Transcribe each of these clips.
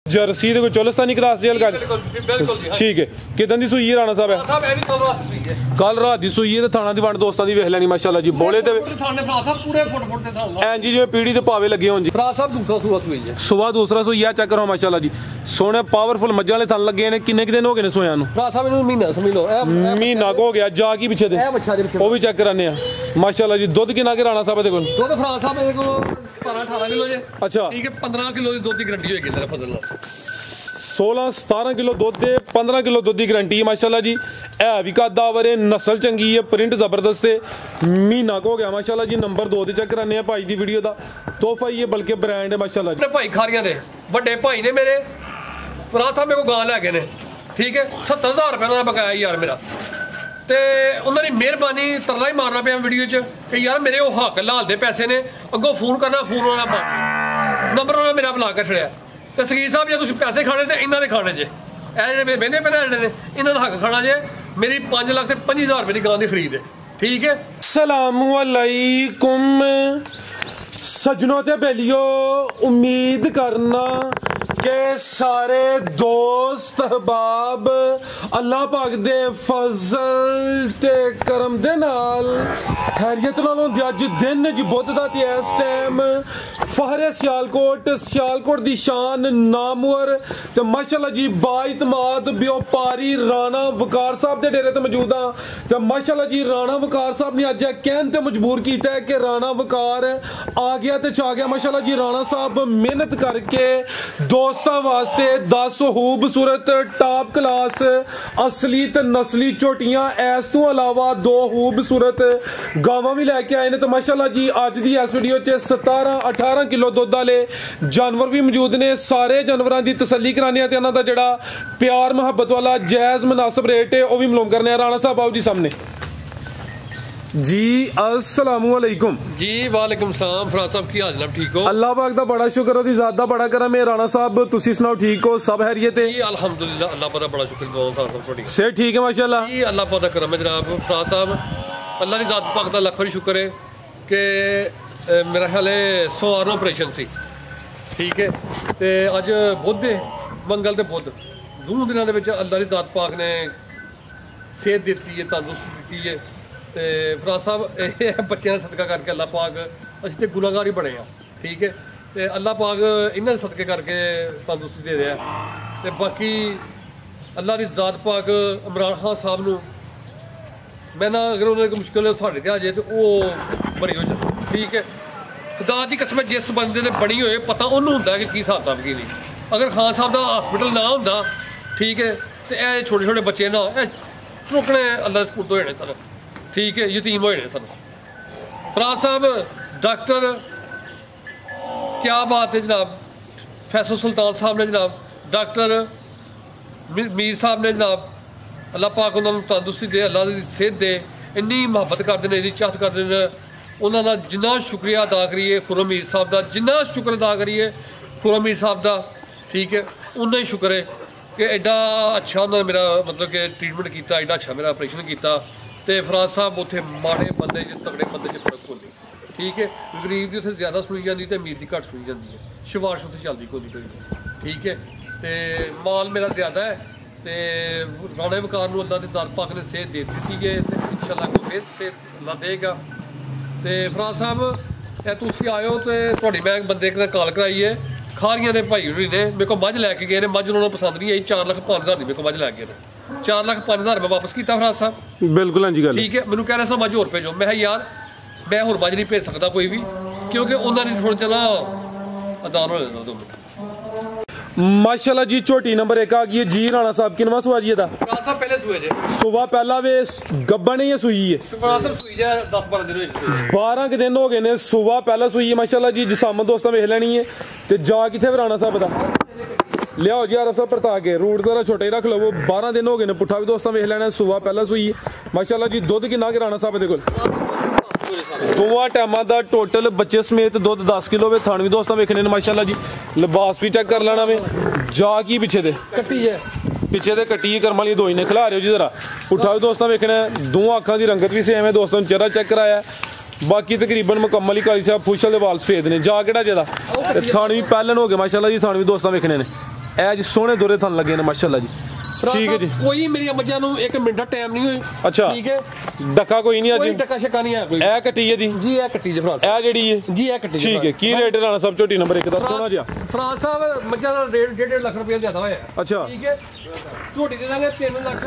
Jersey दे कोई Cholistani cross jail कर ठीक है किदां दी सूई है राणा साहब है कल रात दी सूई है ते थाना दी वंड दोस्तां दी वेख लेनी माशाल्लाह जी बोले ते थाने फराज साहब पूरे फुट ते थाना एं जी जिवें पीड़ी ते पावे लगे होन जी फराज साहब दूसरा सूआ सूई है सुबह दूसरा सूई है चेक करो माशाल्लाह जी सोने पावरफुल मज्जां वाले थन लगे ने किन्ने दिन हो गए ने सोयां नु फराज साहब इनु महीना समझ लो महीना को हो गया जा की पीछे दे ए बच्चा दे पीछे वो भी चेक कराने आ माशाल्लाह जी दुध किन्ना के राणा साहब दे कोल दुध फराज साहब मेरे को 17-18 किलो जे अच्छा ठीक है 15 किलो दी दुध दी गारंटी होएगी तेरे फजल नाल 16-17 किलो दुध दे 15 किलो दुध की गारंटी है माशाल्लाह जी है भी कदावर है नस्ल चंगी है प्रिंट जबरदस्त है महीना को हो गया माशाल्लाह जी नंबर 2 चेक कराने हैं भाई दी वीडियो दा तोहफा ही है बल्कि ब्रांड है माशाल्लाह जी भाई खारियां दे बड़े भाई ने मेरे फराज साहब मेरे को गां लै गए ने ठीक है 70,000 रुपये उन्होंने बकाया यार मेरा ते उन्होंने मेहरबानी तरला ही मारना पाया वीडियो च कि यार मेरे वो हक लाल दे पैसे ने अगों फोन करना फोन वाला नंबर उन्होंने मेरा बुला कर छड़िया तो सकीर साहब जो पैसे खाने तो इन्होंने खाने जे ए बहने भैन ने इन्होंने हक खाना जे मेरी 5,50,000 रुपये की गां की खरीद है ठीक है सलामु अलैकुम सजनों ते बेलियो उम्मीद करना के सारे दोस्त अहबाब अल्लाह पाक दे फजल ते करम दे नाल हैरियत नाल होंदे अज दिन जी बुध दा ते इस टाइम फहरे सियालकोट दी शान नामवर ते माशाल्लाह जी बाइतमाद व्यापारी राणा वकार साहब दे डेरे ते मौजूद हां ते माशाल्लाह जी राणा वकार साहब ने अज कहन ते मजबूर कीता है कि राणा वकार आ गया ते चा गया माशाल्लाह जी राणा साहब मेहनत करके दोस्तां वास्ते 10 खूबसूरत टॉप क्लास असली ते नस्ली झोटियां इस तो अलावा 2 खूबसूरत गावां भी लैके आए ने तो माशाल्लाह जी अज दी इस वीडियो च 17-18 किलो दुध वाले जानवर भी मौजूद ने सारे जानवरां दी तसल्ली कराने ते उन्हां दा जेड़ा प्यार मुहब्बत वाला जायज मुनासिब रेट है वो भी मालूम करने राणा साहब आओ जी सामने जी अस्सलामु अलैकुम जी वालेकुम सलाम फराज साहब की हाल जनाब ठीक हो अल्लाह पाक दा बड़ा शुक्र ओदी जात दा बड़ा करम है राणा साहब तुसी सुनाओ ठीक हो सब खैरियत है जी अल्हम्दुलिल्लाह अल्लाह पाक दा बड़ा शुक्र फराज साहब थोड़ी से ठीक है माशाल्लाह जी अल्लाह पाक दा करम है जनाब फराज साहब अल्लाह दी जात पाक दा लख बड़ी शुक्र है कि मेरा ख्याल है 100 ऑपरेशन सी ठीक है ते अज बुध मंगल ते बुध दो दिनों के अल्लाह दी जात पाक ने सेहत दी है तंदुरुस्ती दी है तो फराज साहब बच्चों का सदका करके अल्लाह पाक असीं ते गुनाहगार ही बने ठीक है तो अल्लाह पाक इन्होंने सदके करके तंदुरुस्ती दे रहा तो बाकी अल्लाह की जात पाक इमरान खान साहब नूं मैं ना अगर उन्होंने मुश्किल साढ़े ते आ जाए तो वो बड़ी हो जाए ठीक है खुदा की कसम जिस बंदे ने बनी होए पता उन्होंने होंदा कि हिसाब किताब की नहीं अगर खान साहब का हॉस्पिटल ना होंदा ठीक है तो यह छोटे छोटे बच्चे ना चुकने अल्लाह दे स्कूल तो होने सन ठीक है यतीम होने सन फराज साहब डॉक्टर क्या बात है जनाब फैसल सुल्तान साहब ने जनाब डॉक्टर मीर साहब ने जनाब अल्लाह पाक उन्होंने तंदुरुस्ती दे अल्लाह की सेहत दे इन्नी मुहब्बत करते हैं इन्नी चाहत करते हैं उन्होंने जिन्ना शुक्रिया अदा करिए खुरम मीर साहब का जिन्ना शुक्र अदा करिए खुरम मीर साहब का ठीक है उन्ना ही शुक्र है कि एडा अच्छा उन्होंने मेरा मतलब कि ट्रीटमेंट किया एडा अच्छा मेरा ऑपरेशन किया तो फराज साहब उत्थे माड़े बंदे तगड़े बंदे फर्क को नहीं ठीक है गरीब की उत्थे ज़्यादा सुनी जाती तो अमीर की घट सुनी जाती है सिफारिश उत्थे चलती कोई ठीक है तो माल मेरा ज़्यादा है तो राणे वकार नूं अल्लाह दी जात पाक ने सेहत दे दी है तो इंशाअल्लाह को बेस सेहत अल्लाह देगा तो फराज साहब तुसीं आयो तो तुहाडी मैं बंदे ने कॉल कराई है खारियां दे भाई होनी ने मेरे को मझ लैके गए ने मझ उन्होंने पसंद नहीं आई 4,05,000 की मेरे को मझ लैके गए 4,05,000 मैं वापस किया फराज साहब बिल्कुल हाँ जी गल ठीक है मैंने कह रहा सा मझ होर भेजो मैं यार मैं होर मझ नहीं भेज सकता कोई भी क्योंकि उन्होंने थोड़ा चला अजान हो जाता 2 मिनट माशाल्लाह जी छोटी नंबर 1 आ गई है जी राणा साहब किनवा सुआ जी फराज साहब पहले सुए जे सुबह पहला वे गब्बा नहीं है सुई है फराज साहब सुई जा 10-12 दिन होए 12 के दिन हो गए ने सुबह पहला सुई है माशाल्लाह जी जिसामत दोस्तां वेख लेनी है ते जा किथे राणा साहब दा लियाओ जी आरफ साहब परता के रूट जरा छोटे ही रख लो 12 दिन हो गए ने पुट्ठा भी दोस्तां वेख लेना सुबह पहला सुई है माशाल्लाह जी दुध किन्ना के राणा साहब दे कोल दोवां टाइमां दा टोटल बच्चे समेत दुध 10 किलो वे थान भी दोस्तां वेखने ने माशाल्लाह जी लिबास भी चेक कर लेना वे जा की पीछे दे कट्टी है पीछे दे कट्टी करम वाली दोई ने खिला रहे हो जी जरा पुट्ठा भी दोस्तां वेखना दो अखां दी रंगत भी सेम है दोस्तों चेहरा चेक कराया बाकी तकरीबन मुकम्मल ही काली साहब फुशल दे वाल सफेद ने जा केड़ा जेदा थान भी पैलन हो गए माशाल्लाह जी थान भी दोस्तां वेखने ने ਇਹ ਜੀ ਸੋਹਣੇ ਦੋਰੇ ਥਣ ਲੱਗੇ ਨੇ ਮਾਸ਼ਾਅੱਲਾ ਜੀ ਠੀਕ है जी कोई मेरी मज्जां नूं एक मिनट दा टाइम नहीं होई अच्छा ठीक है डक्का कोई नहीं कोई अज टका शका नहीं है कोई ए कट्टी है दी जी ए कट्टी जे फ्रांस ए जेडी है जी ए कट्टी ठीक है की रेट राणा साहब झोटी नंबर 1 दा सोना जिया फ्रांस साहब मज्जां दा रेट 1.5 लाख रुपया ज्यादा होया अच्छा ठीक है झोटी दे दांगे 3 लाख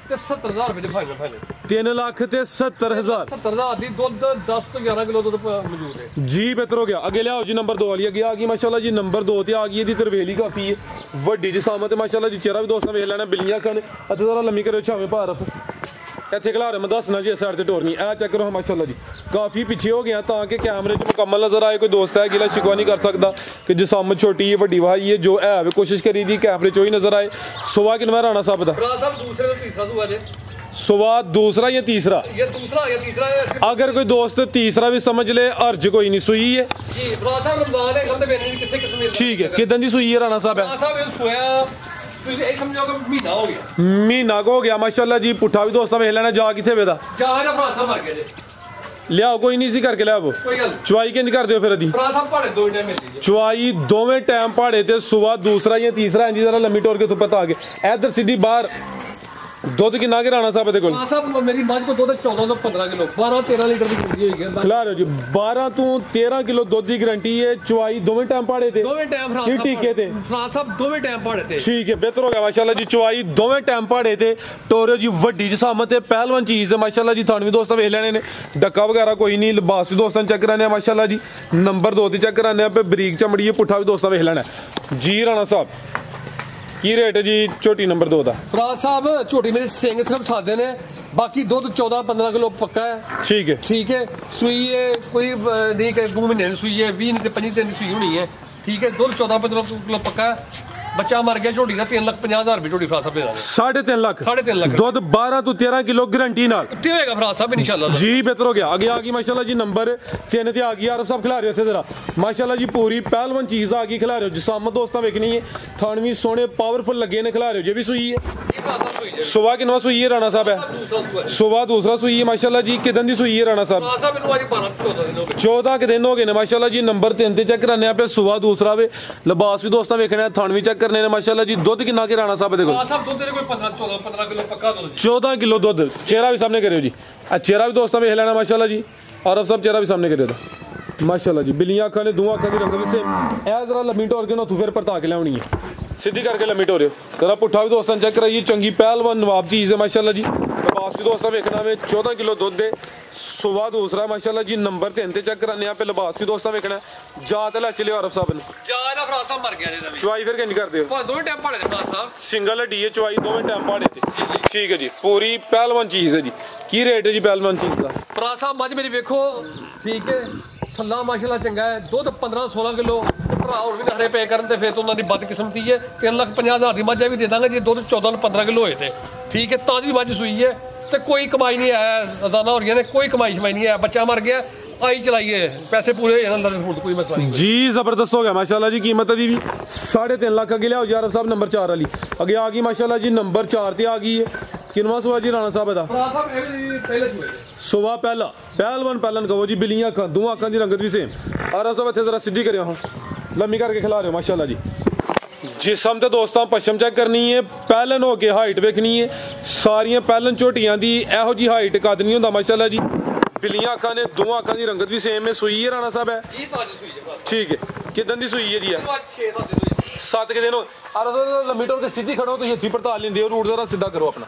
ते 70,000 रुपए दे फाइनल 3 लाख ते 70,000 70,000 दी दुध 10 तो 11 किलो दुध मौजूद है जी बेहतर हो गया अगे लियाओ जी नंबर 2 वाली अगे आ गई माशाल्लाह जी नंबर 2 ते आ गई दी तरवेली काफी है वड्डी जी सामत माशाल्लाह जी चेहरा भी दोस्तां वेख लेना बिल्लियां खाने अच्छा जरा लम्मी करो छावे भारत ਇੱਥੇ ਖਿਲਾ ਰਿਹਾ ਮੈਂ ਦੱਸਣਾ ਜੀ ਇਸ ਸਾਈਡ ਤੇ ਟੋਰਨੀ ਇਹ ਚੈੱਕ ਕਰੋ ਮਾਸ਼ਾਅੱਲਾ ਜੀ ਕਾਫੀ ਪਿੱਛੇ ਹੋ ਗਿਆ ਤਾਂ ਕਿ ਕੈਮਰੇ 'ਚ ਮੁਕੰਮਲ ਨਜ਼ਰ ਆਏ ਕੋਈ ਦੋਸਤ ਹੈ ਗਿਲਾ ਸ਼ਿਕਵਾ ਨਹੀਂ ਕਰ ਸਕਦਾ ਕਿ ਜਿਸਮ ਛੋਟੀ ਹੈ ਵੱਡੀ ਵਾਹੀ ਹੈ ਜੋ ਹੈ ਕੋਸ਼ਿਸ਼ ਕਰੀ ਜੀ ਕੈਮਰੇ 'ਚੋਂ ਹੀ ਨਜ਼ਰ ਆਏ ਸੁਵਾ ਕਿਨਵਾ ਰਾਣਾ ਸਾਹਿਬ ਦਾ फ्रांस साहब दूसरे तो तीसरा सुआ जे सुवा दूसरा या तीसरा ये तीसरा है अगर कोई दोस्त तीसरा भी समझ ले अर्ज कोई नहीं सुई है जी फ्रांस साहब रमजान है हम तो बेनी किसी किस्म ठीक है किदन दी सुई है राणा साहब है फ्रांस साहब ये सोया ਤੁਸੀਂ ਇਹ ਸਮਝੋ ਕਿ ਮਹੀਨਾ ਹੋ ਗਿਆ ਮਹੀਨਾ ਹੋ ਗਿਆ ਮਾਸ਼ਾਅੱਲਾ ਜੀ ਪੁੱਠਾ ਵੀ ਦੋਸਤਾਂ ਵੇਖ ਲੈਣਾ ਜਾ ਕਿੱਥੇ ਵੇਦਾ ਜਾ ਰਿਹਾ ਫਰਾਂਸਾ ਮਰ ਗਿਆ ਜੀ ਲਿਆਓ ਕੋਈ ਨਹੀਂ ਸੀ ਕਰਕੇ ਲਿਆਓ ਕੋਈ ਗੱਲ ਚੁਆਈ ਕਿੰਜ ਕਰਦੇ ਹੋ ਫਿਰ ਅਦੀ ਫਰਾਂਸਾ ਭਾੜੇ ਦੋ ਟਾਈਮ ਮਿਲ ਜੀ ਚੁਆਈ ਦੋਵੇਂ ਟਾਈਮ ਪਹਾੜੇ ਤੇ ਸੁਬਹ ਦੂਸਰਾ ਜਾਂ ਤੀਸਰਾ ਇੰਜੀ ਜ਼ਰਾ ਲੰਮੀ ਟੋਰ ਕੇ ਤੋਂ ਪਤਾ ਆ ਗਿਆ ਇਧਰ ਸਿੱਧੀ ਬਾਹਰ ਦੁੱਧ ਕਿੰਨਾ ਕੇ ਰਾਣਾ ਸਾਹਿਬ ਦੇ ਕੋਲ ਹਾਂ ਸਾਹਿਬ ਮੇਰੀ ਮੱਝ ਕੋ ਦੁੱਧ 14 ਤੋਂ 15 ਕਿਲੋ 12 13 ਲੀਟਰ ਦੀ ਗਰੰਟੀ ਹੋਈ ਹੈ ਖਿਲਾ ਰਹੇ ਜੀ 12 ਤੋਂ 13 ਕਿਲੋ ਦੁੱਧ ਦੀ ਗਰੰਟੀ ਹੈ ਚੁਆਈ ਦੋਵੇਂ ਟਾਈਮ ਪਹਾੜੇ ਤੇ ਦੋਵੇਂ ਟਾਈਮ ਕੀ ਟੀਕੇ ਤੇ ਫਰਾਂਸ ਸਾਹਿਬ ਦੋਵੇਂ ਟਾਈਮ ਪਹਾੜੇ ਤੇ ਠੀਕ ਹੈ ਬਿਹਤਰ ਹੋ ਗਿਆ ਮਾਸ਼ਾਅੱਲਾ ਜੀ ਚੁਆਈ ਦੋਵੇਂ ਟਾਈਮ ਪਹਾੜੇ ਤੇ ਟੋਰਿਓ ਜੀ ਵੱਡੀ ਜਸਾਮਤ ਤੇ ਪਹਿਲਵਾਨ ਚੀਜ਼ ਹੈ ਮਾਸ਼ਾਅੱਲਾ ਜੀ ਤੁਹਾਨੂੰ ਵੀ ਦੋਸਤਾਂ ਵੇਖ ਲੈਣੇ ਨੇ ਡੱਕਾ ਵਗੈਰਾ ਕੋਈ ਨਹੀਂ ਲਿਬਾਸ ਵੀ ਦੋਸਤਾਂ ਚੈੱਕ ਕਰਾਣੇ ਆ ਮਾਸ਼ਾਅੱਲਾ ਜੀ ਨੰਬਰ 2 ਤੇ ਚੈੱਕ ਕਰਾਣੇ ਆ ਤੇ ਬਰੀਕ ਚਮੜੀ ਹੈ ਪੁੱਠਾ ਵੀ ਦੋਸਤਾਂ ਵੇਖ ਲੈਣਾ ਜੀ ਰਾਣਾ ਸਾਹਿਬ की रेट है जी छोटी नंबर 2 ਦਾ ਫਰਾਂਸ ਸਾਹਿਬ ਝੋਟੀ ਮੇਰੇ ਸਿੰਘ ਸਿਰਫ ਸਾਦੇ ਨੇ ਬਾਕੀ ਦੁੱਧ 14 15 ਕਿਲੋ ਪੱਕਾ ਹੈ ठीक है ਸੂਈ ਹੈ ਕੋਈ ਨਹੀਂ ਕਿ 2 ਮਹੀਨੇ ਦੀ ਸੂਈ ਹੈ 20 ਨਹੀਂ ਤੇ 25 ਦਿਨ ਦੀ ਸੂਈ ਹੋਣੀ ਹੈ ਠੀਕ ਹੈ ਦੁੱਧ 14 15 ਕਿਲੋ ਪੱਕਾ ਹੈ ਬੱਚਾ ਮਰ ਗਿਆ ਝੋਟੀ ਦਾ 3,50,000 ਰੁਪਏ ਝੋਟੀ ਫਰਾਂਸ ਸਾਹਿਬ ਦੇ ਦਾਂਗੇ 3.5 ਲੱਖ 3.5 ਲੱਖ ਦੁੱਧ 12 ਤੋਂ 13 ਕਿਲੋ ਗਾਰੰਟੀ ਨਾਲ ਉੱਤੇ ਹੋਏਗਾ ਫਰਾਂਸ ਸਾਹਿਬ ਇਨਸ਼ਾਅੱਲਾ ਜੀ ਬਿਹਤਰ ਹੋ ਗਿਆ ਅੱਗੇ ਆ ਗਈ ਮਾਸ਼ਾਅੱਲਾ ਜੀ ਨੰबर 3 ਤੇ ਆ ਗਈ ਆਰਫ ਸਾਹਿਬ ਖਿਲਾ ਰਹੇ ਉੱਥੇ ਜ਼ਰਾ ਮਾਸ਼ਾਅੱਲਾ ਜੀ ਪੂਰੀ ਪਹਿਲਵਾਨ ਚੀਜ਼ ਆ ਗਈ ਖਿਲਾ ਰਹੇ ਜਿਸਮ ਦੋਸਤਾਂ ਵੇਖਣੀ ਹੈ ਥਾਣਵੀਂ ਸੋਹਣੇ ਪਾਵਰਫੁਲ ਲੱਗੇ ਨੇ ਖਿਲਾ ਰਹੇ ਜੇ ਵੀ ਸੂਈ ਹੈ ਸੁਬਹ ਕਿਨਵਾ ਸੂਈ ਹੈ ਰਾਣਾ ਸਾਹਿਬ ਹੈ ਸੁਬਹ ਦੂਸਰਾ ਸੂਈ ਹੈ ਮਾਸ਼ਾਅੱਲਾ ਜੀ ਕਿਦਨ ਦੀ ਸੂਈ ਹੈ ਰਾਣਾ ਸਾਹਿਬ ਫਰਾਂਸ ਸਾਹਿਬ ਨੂੰ ਅੱਜ 12 14 ਦਿਨ ਹੋ ਗਏ 14 ਕਿ ਦਿਨ ਹੋ ਗਏ ਨੇ ਮਾਸ਼ਾਅੱਲਾ ਜੀ ਨੰबर 3 ਤੇ ਚੈੱਕ ਕਰਾਨੇ ਆ ਪਏ ਸੁਬਹ ਦੂਸਰਾ ਵੇ ਲਿਬਾਸ ਵੀ ਦੋਸਤਾਂ ਵੇਖਣਾ ਥਾਣਵੀਂ ਚੈੱਕ ਕਰਨੇ ਨੇ ਮਾਸ਼ਾਅੱਲਾ ਜੀ ਦੁੱਧ ਕਿੰਨਾ ਕੇ ਰਾਣਾ ਸਾਹਿਬ ਦੇ ਕੋਲ ਫਰਾਂਸ ਸਾਹਿਬ ਦੁੱਧ ਦੇ ਕੋਈ 15 ਕਿਲੋ ਪੱਕਾ ਦੁੱਧ 14 ਕਿਲੋ ਦੁੱਧ ਚਿਹਰਾ ਵੀ ਸਾਹਮਣੇ ਕਰਿਓ ਜੀ ਆ ਚਿਹਰਾ ਵੀ ਦੋਸਤਾਂ ਵੇਖ ਲੈਣਾ ਮਾਸ਼ਾਅੱਲਾ ਜੀ ਆਰਫ ਸਾਹਿਬ ਚਿਹਰਾ ਵੀ ਸਾਹਮਣੇ ਕਰਿਓ ਦਾ ਮਾਸ਼ਾਅੱਲਾ ਜੀ ਬਿੱਲੀਆਂ ਅੱਖਾਂ ਨੇ ਦੋ ਅੱਖਾਂ ਦੀ ਰੰਗ ਵੀ ਸੇਮ ਇਹ ਜ਼ਰਾ ਲੰਮੀ ਟੋਰ ਕੇ ਨਾ ਤੂੰ ਫਿਰ ਪਰਤਾ ਕੇ ਲਿਆਉਣੀ ਹੈ ਸਿੱਧੀ ਕਰਕੇ ਲੰਮੀ ਟੋਰਿਓ ਜ਼ਰਾ ਪੁੱਠਾ ਵੀ ਦੋਸਤਾਂ ਚੈੱਕ ਕਰਾਈਏ ਚੰਗੀ ਪਹਿਲਵਾਨ ਨਵਾਬ ਚੀਜ਼ ਹੈ ਮਾਸ਼ਾਅੱਲਾ ਜੀ ਲਿਬਾਸ ਵੀ ਦੋਸਤਾਂ ਵੇਖਣਾ ਵੇ 14 ਕਿਲੋ ਦੁੱਧ ਦੇ ਸੁਬਹ ਦੂਸਰਾ ਮਾਸ਼ਾਅੱਲਾ ਜੀ ਨੰबर 3 ਤੇ ਚੈੱਕ ਕਰਾਨੇ ਆ ਪੇ ਲਿਬਾਸ ਵੀ ਦੋਸਤਾਂ ਵੇਖਣਾ ਜਾ ਤੇ ਲੈ ਚਲਿਓ ਆਰਫ ਸਾਹਿਬ ਨੂੰ ਜਾ ਇਹਦਾ ਫਰਾਂਸ ਸਾਹਿਬ ਮਰ ਗਿਆ ਇਹਦਾ ਵੀ ਚੁਆਈ ਫਿਰ ਕਿੰਜ ਕਰਦੇ ਹੋ ਦੋਵੇਂ ਟਾਈਮ ਭਾੜੇ ਦੇ ਫਰਾਂਸ ਸਾਹਿਬ ਸਿੰਗਲ ਹੱਡੀ ਹੈ ਚੁਆਈ ਦੋਵੇਂ ਟਾਈਮ ਪਹਾੜੇ ਤੇ ਠੀਕ ਹੈ ਜੀ ਪੂਰੀ ਪਹਿਲਵਾਨ ਚੀਜ਼ ਹੈ ਜੀ ਕੀ ਰੇਟ ਹੈ ਜੀ ਪਹਿਲਵਾਨ ਚੀਜ਼ ਦਾ ਫਰਾਂਸ ਸਾਹਿਬ ਮੱਝ ਮੇਰੀ ਵੇਖੋ ਠੀਕ ਹੈ ਥੱਲਾ ਮਾਸ਼ਾਅੱਲਾ ਚੰਗਾ ਹੈ ਦੁੱਧ 15 16 ਕਿਲੋ ਭਰਾ ਹੋਰ ਵੀ ਨਖਰੇ ਪੇ ਕਰਨ ਤੇ ਫਿਰ ਤਾਂ ਉਹਨਾਂ ਦੀ ਬਦਕਿਸਮਤੀ ਹੈ 3,50,000 ਦੀ ਮੱਝ ਵੀ ਦੇ ਦਾਂਗੇ ਜੇ ਦੁੱਧ 14 ਤੋਂ 15 ਕਿਲੋ ਹੋਏ ਤੇ ਠੀਕ ਹੈ ਤਾਜ਼ੀ ਮੱਝ ਸੂਈ ਹੈ ਤੇ ਕੋਈ ਕਮਾਈ ਨਹੀਂ ਆਇਆ ਅਜ਼ਾਨਾ ਹੋ ਰਹੀਆਂ ਨੇ ਕੋਈ ਕਮਾਈ ਸ਼ਮਾਈ ਨਹੀਂ ਆਇਆ ਬੱਚਾ ਮਰ ਗਿਆ ਆਈ ਚਲਾਈਏ ਪੈਸੇ ਪੂਰੇ ਹੋ ਜਾਣ ਅੰਦਰ ਕੋਈ ਮਸਲਾ ਨਹੀਂ ਜੀ ਜ਼ਬਰਦਸਤ ਹੋ ਗਿਆ ਮਾਸ਼ਾਅੱਲਾ ਜੀ ਕੀਮਤ ਦੀ ਵੀ 3.5 ਲੱਖ ਅੱਗੇ ਲਿਆਓ ਯਾਰ ਸਾਹਿਬ ਨੰबर 4 ਵਾਲੀ ਅੱਗੇ ਆ ਗਈ ਮਾਸ਼ਾਅੱਲਾ ਜੀ ਨੰबर 4 ਤੇ ਆ ਗਈ ਹੈ ਕਿਨਵਾ ਸੁਆ ਜੀ ਰਾਣਾ ਸਾਹਿਬ ਦਾ ਫਰਾਂਸ ਸਾਹਿਬ ਇਹ ਵੀ ਪਹਿਲੇ ਸੂਏ ਸੁਬਹ ਪਹਿਲਾ ਪਹਿਲਵਾਨ ਪਹਿਲਨ ਕਹੋ ਜੀ ਬਿੱਲੀਆਂ ਅੱਖਾਂ ਦੋ ਅੱਖਾਂ ਦੀ ਰੰਗਤ ਵੀ ਸੇਮ ਆਰਫ ਸਾਹਿਬ ਇੱਥੇ ਜ਼ਰਾ ਸਿੱਧੀ ਕਰਿਓ ਹਾਂ ਲੰਮੀ ਕਰਕੇ ਖਿਲਾ ਰਹੇ ਹੋ ਮਾਸ਼ਾਅੱਲਾ ਜੀ ਜਿਸਮ ਤੇ ਦੋਸਤਾਂ ਪਛਮ ਚੈੱਕ ਕਰਨੀ ਹੈ ਪਹਿਲਨ ਹੋ ਕੇ ਹਾਈਟ ਵੇਖਣੀ ਹੈ ਸਾਰੀਆਂ ਪਹਿਲਨ ਝੋਟੀਆਂ ਦੀ ਇਹੋ ਜੀ ਹਾਈਟ ਕਦ ਨਹੀਂ ਹੁੰਦਾ ਮਾਸ਼ਾਅੱਲਾ ਜੀ ਬਿੱਲੀਆਂ ਅੱਖਾਂ ਨੇ ਦੋ ਅੱਖਾਂ ਦੀ ਰੰਗਤ ਵੀ ਸੇਮ ਹੈ ਸੂਈ ਹੈ ਰਾਣਾ ਸਾਹਿਬ ਹੈ ਇਹ ਤਾਜ਼ੀ ਸੂਈ ਹੈ ਠੀਕ ਹੈ ਕਿਦਨ ਦੀ ਸੂਈ ਹੈ ਜੀ 6-7 ਦਿਨ 7 ਕਿ ਦਿਨ ਹੋ ਆਰਫ ਸਾਹਿਬ ਲੰਮੀ ਟੋਰ ਕੇ ਸਿੱਧੀ ਖੜੋ ਤੁਸੀਂ ਇੱਥੇ ਪੜਤਾਲ ਲੈਂਦੇ ਹੋ ਰੂਟ ਜ਼ਰਾ ਸਿੱਧਾ ਕਰੋ ਆਪਣਾ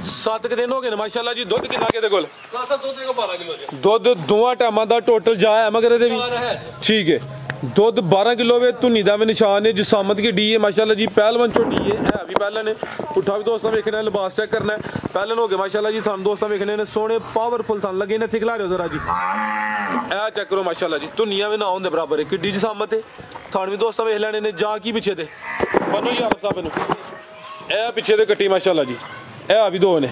7 ਕਿ ਦਿਨ ਹੋ ਗਏ ਨੇ ਮਾਸ਼ਾਅੱਲਾ ਜੀ ਦੁੱਧ ਕਿੰਨਾ ਕਿਹਦੇ ਕੋਲ ਫਰਾਂਸ ਸਾਹਿਬ ਦੁੱਧ ਦੇ 12 ਕਿਲੋ ਜੀ ਦੁੱਧ ਦੋਵਾਂ ਟਾਈਮਾਂ ਦਾ ਟੋਟਲ ਜਾ ਹੈ ਮਗਰ ਇਹਦੇ ਵੀ ਠੀਕ ਹੈ ਦੁੱਧ 12 ਕਿਲੋ ਵੇ ਧੁਨੀ ਦਾ ਵੀ ਨਿਸ਼ਾਨ ਹੈ ਜਿਸਾਮਤ ਕੀ ਡੀ ਹੈ ਮਾਸ਼ਾਅੱਲਾ ਜੀ ਪਹਿਲਵਾਨ ਝੋਟੀ ਹੈ ਵੀ ਪਹਿਲਾਂ ਨੇ ਪੁੱਠਾ ਵੀ ਦੋਸਤਾਂ ਵੇਖਣਾ ਲਿਬਾਸ ਚੈੱਕ ਕਰਨਾ ਪਹਿਲਾਂ ਹੋ ਗਏ ਮਾਸ਼ਾਅੱਲਾ ਜੀ ਤੁਹਾਨੂੰ ਦੋਸਤਾਂ ਵੇਖਣੇ ਨੇ ਸੋਹਣੇ ਪਾਵਰਫੁਲ ਤੁਹਾਨੂੰ ਲੱਗੇ ਨੇ ਇੱਥੇ ਖਿਲਾ ਰਹੇ ਹੋ ਜ਼ਰਾ ਜੀ ਇਹ ਚੈੱਕ ਕਰੋ ਮਾਸ਼ਾਅੱਲਾ ਜੀ ਧੁਨੀਆਂ ਵੀ ਨਾ ਹੁੰਦੇ ਬਰਾਬਰ ਹੈ ਕਿੱਡੀ ਜਿਸਾਮਤ ਹੈ ਤੁਹਾਨੂੰ ਵੀ ਦੋਸਤਾਂ ਵੇਖ ਲੈਣੇ ਨੇ ਜਾ ਕੀ ਪਿੱਛੇ ਤੇ ਬੰਨੋ ਯਾਰ ਸਾਹਿਬ ਨੂੰ ਇਹ ਪਿੱਛੇ ਤੇ ਕੱਟੀ ਮਾਸ਼ਾਅੱਲਾ ਜੀ ਇਹ ਆ ਵੀ ਦੋ ਨੇ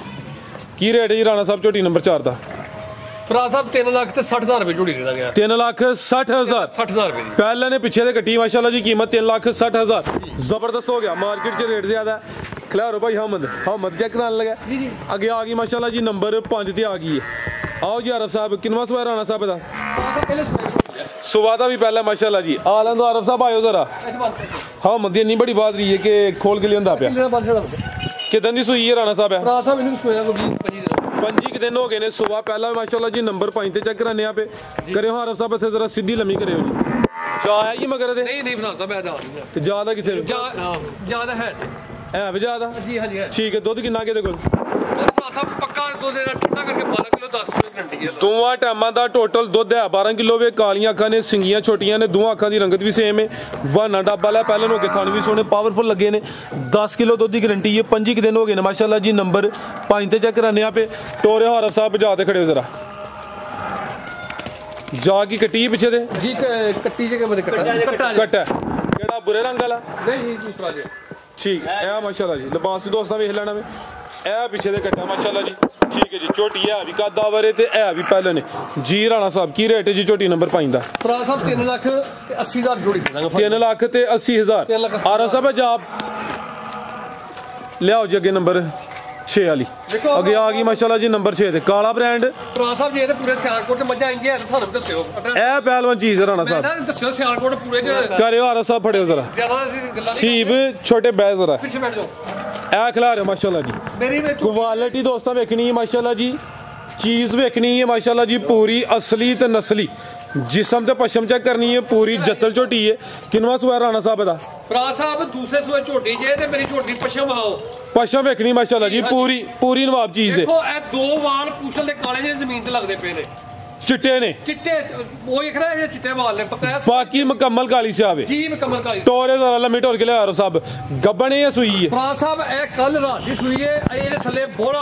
ਕੀ ਰੇਟ ਹੈ ਜੀ ਰਾਣਾ ਸਾਹਿਬ ਝੋਟੀ ਨੰबर 4 ਦਾ ਫਰਾਂਸ ਸਾਹਿਬ 3,60,000 ਰੁਪਏ ਝੋਟੀ ਦੇ ਦਾਂਗੇ 3,60,000 60,000 ਰੁਪਏ ਦੀ ਪਹਿਲਾਂ ਨੇ ਪਿੱਛੇ ਦੇ ਕੱਟੀ ਮਾਸ਼ਾਅੱਲਾ ਜੀ ਕੀਮਤ 3,60,000 ਜ਼ਬਰਦਸਤ ਹੋ ਗਿਆ ਮਾਰਕੀਟ 'ਚ ਰੇਟ ਜ਼ਿਆਦਾ ਖਿਲਾਰੋ ਭਾਈ ਹਮਦ ਚੈੱਕ ਕਰਨ ਲੱਗਾ ਜੀ ਅੱਗੇ ਆ ਗਈ ਮਾਸ਼ਾਅੱਲਾ ਜੀ ਨੰबर 5 ਤੇ ਆ ਗਈ ਹੈ ਆਓ ਜੀ ਆਰਫ ਸਾਹਿਬ ਕਿਨਵਾ ਸਵਾਰ ਰਾਣਾ ਸਾਹਿਬ ਦਾ सुबह का भी पहला माशाल्लाह जी। आलम तो आरफ साहब आयो जरा। हाँ मदी नहीं बड़ी बात रही है कि खोल के लिया पे कितन की सूई है राणा साहब है 25 दिन हो गए ने। सुबह पहला माशाल्लाह जी नंबर 5 ते चेक कराने पे करियो आरफ साहब इत्थे जरा सीधी लम्मी करियो जी। जा है जी मगर दे नहीं फराज साहब मैं जा ते ज्यादा किथे ज्यादा है भी ज्यादा जी हाँ जी ठीक है। दुध किन्ना के कोल सब पक्का दुध ठंडा करके 12 किलो 10 किलो गारंटी है। दोवां टाइमां दा टोटल दुध है 12 किलो वे। कालियां अखां ने सिंगियां छोटियां ने दोवां अखां दी रंगत भी सेम है। वाना डब्बा लै पहले हो के थान भी सोने पावरफुल लगे ने। 10 किलो दुध की गारंटी है। 25 दिन हो गए ने माशाल्लाह जी नंबर 5 ते चेक कराने पे टोरे हारफ साहब बजा ते खड़े हो जरा जा की कट्टी पीछे दे जी कट्टी जे के कट्टा कट्टा केड़ा बुरे रंग वाला नहीं दूसरा जे ठीक है माशाल्लाह जी। लिबास भी दोस्तां वेख लेना वे ए पीछे दे कट्टा माशाल्लाह जी ठीक है जी। झोटी है भी कद आवरे ते है भी पहले ने जी। राणा साहब की रेट है जी झोटी नंबर 5 दा? फराज साहब 3,80,000 जोड़ी दे दांगे। 3,80,000 आरफ साहब जाब लियाओ जी अगे नंबर 6 वाली अगे आ गई माशाल्लाह जी नंबर 6 ते काला ब्रांड। फराज साहब जी पूरे सियालकोट च मजा आएंगे सानू दस्सियो ए पहलवान चीज है राणा साहब दस्सियो सियालकोट पूरे च करियो आरफ साहब फड़ियो जरा ज्यादा सीब छोटे बैग जरा पीछे बैठ जाओ ए खिला रहे माशाल्लाह जी। मेरी क्वालिटी दोस्तों वेखनी है माशाल्लाह जी। चीज वेखनी है माशाल्लाह जी पूरी असली ते नस्ली। जिसम ते पशम चेक करनी है पूरी जत्तल झोटी है। किनवा सुआ राणा साहब दा? फराज साहब दूसरे सुए झोटी जे ते मेरी झोटी पशम आओ पशम वेखनी माशाल्लाह जी पूरी पूरी नवाब चीज है। देखो ए दो वाल पूछल दे काले जे जमीन ते लगदे पे ने चिट्टे ने चिट्टे वो एक रहा है चिट्टे वाल ने पता है बाकी मुकम्मल काली से आवे जी मुकम्मल काली टोरे जरा लम्मी टोर के ले आरो साहब गब्बने या सुई है? फराज साहब ए कल रात दी सुई है ए थल्ले बोला